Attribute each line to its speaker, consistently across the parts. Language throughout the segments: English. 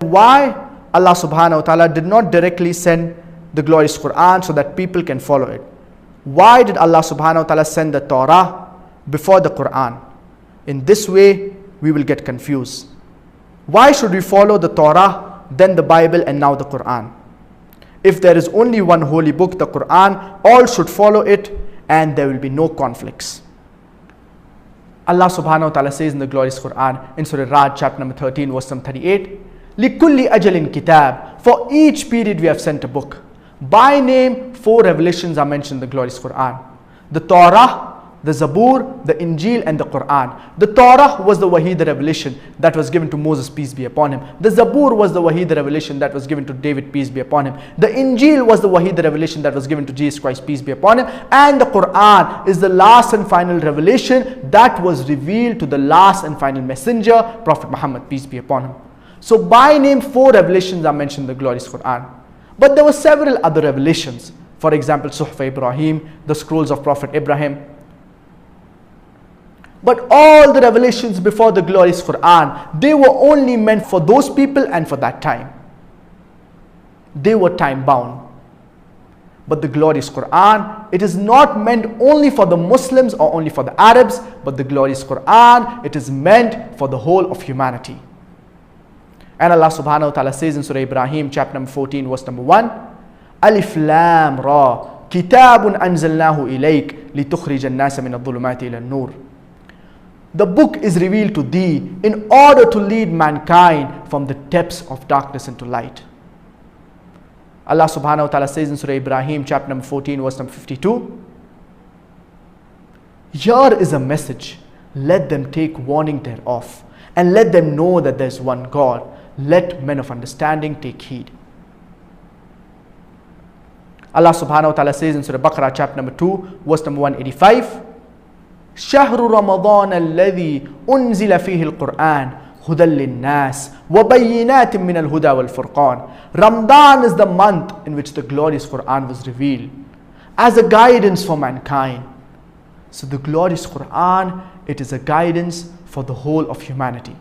Speaker 1: Why Allah subhanahu wa ta'ala did not directly send the glorious Quran so that people can follow it? Why did Allah subhanahu wa ta'ala send the Torah before the Quran? In this way, we will get confused. Why should we follow the Torah, then the Bible, and now the Quran? If there is only one holy book, the Quran, all should follow it and there will be no conflicts. Allah subhanahu wa ta'ala says in the glorious Quran, in Surah Ra'd, chapter number 13, verse number 38, لِكُلِّ أَجَلٍ كِتَابٍ. For each period we have sent a book. By name, 4 revelations are mentioned in the glorious Quran. The Torah, the Zabur, the Injil, and the Quran. The Torah was the Wahi, the revelation that was given to Moses, peace be upon him. The Zabur was the Wahi, the revelation that was given to David, peace be upon him. The Injil was the Wahi, the revelation that was given to Jesus Christ, peace be upon him. And the Quran is the last and final revelation that was revealed to the last and final messenger, Prophet Muhammad, peace be upon him. So by name, 4 revelations are mentioned in the glorious Quran. But there were several other revelations. For example, Suhuf Ibrahim, the scrolls of Prophet Ibrahim. But all the revelations before the glorious Quran, they were only meant for those people and for that time. They were time bound. But the glorious Quran, it is not meant only for the Muslims or only for the Arabs, but the glorious Quran, it is meant for the whole of humanity. And Allah subhanahu wa ta'ala says in Surah Ibrahim, chapter number 14, verse number 1, Alif Lam Ra, Kitabun anzalnahu ilayk, litukhrij an-nasa min adh-dhulumati ila an-nur. The book is revealed to thee in order to lead mankind from the depths of darkness into light. Allah subhanahu wa ta'ala says in Surah Ibrahim, chapter number 14, verse number 52, Here is a message, let them take warning thereof, and let them know that there is one God. Let men of understanding take heed. Allah subhanahu wa ta'ala says in Surah Baqarah, chapter number 2, verse number 185, شهر رمضان الذي أنزل فيه القرآن هدى للناس وبينات من الهدى والفرقان. Ramadan is the month in which the glorious Quran was revealed as a guidance for mankind. So the glorious Quran, it is a guidance for the whole of humanity.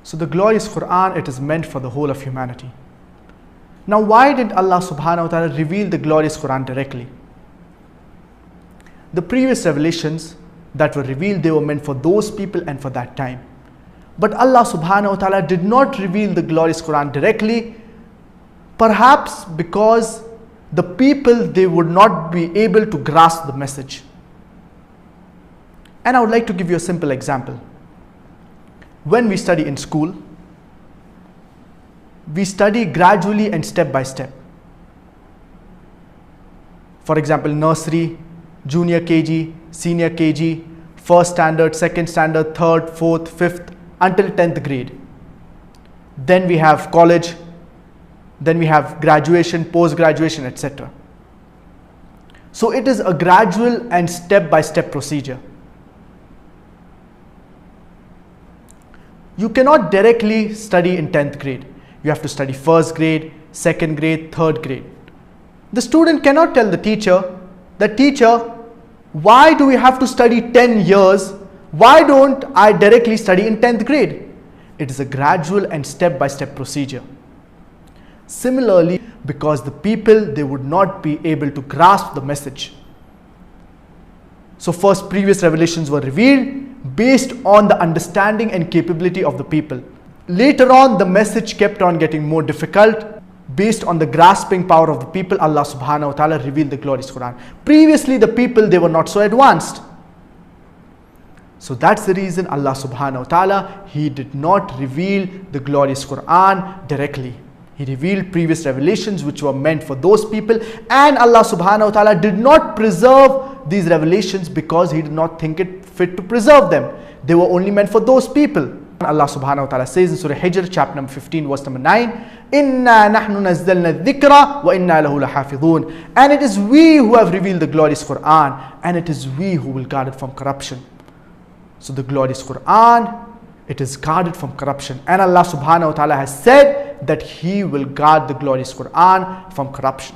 Speaker 1: So the glorious Quran, it is meant for the whole of humanity. Now why did Allah subhanahu wa ta'ala reveal the glorious Quran directly? The previous revelations that were revealed, they were meant for those people and for that time. But Allah subhanahu wa ta'ala did not reveal the glorious Quran directly, perhaps because the people, they would not be able to grasp the message. And I would like to give you a simple example. When we study in school, we study gradually and step by step. For example, nursery, junior KG, senior KG, first standard, second standard, third, fourth, fifth, until 10th grade. Then we have college, then we have graduation, post-graduation, etc. So it is a gradual and step-by-step procedure. You cannot directly study in 10th grade. You have to study first grade, second grade, third grade. The student cannot tell the teacher, why do we have to study 10 years? Why don't I directly study in 10th grade? It is a gradual and step-by-step procedure. Similarly, because the people, they would not be able to grasp the message. So first, previous revelations were revealed based on the understanding and capability of the people. Later on, the message kept on getting more difficult. Based on the grasping power of the people, Allah subhanahu wa ta'ala revealed the glorious Quran. Previously, the people, they were not so advanced. So that's the reason Allah subhanahu wa ta'ala, He did not reveal the glorious Quran directly. He revealed previous revelations which were meant for those people, and Allah subhanahu wa ta'ala did not preserve these revelations because He did not think it fit to preserve them. They were only meant for those people. Allah subhanahu wa ta'ala says in Surah Hijr, chapter number 15, verse number 9, Inna nahnu nazzalna dhikra wa inna lahu lahafidhun. And it is we who have revealed the glorious Quran, and it is we who will guard it from corruption. So the glorious Quran, it is guarded from corruption. And Allah subhanahu wa ta'ala has said that He will guard the glorious Quran from corruption.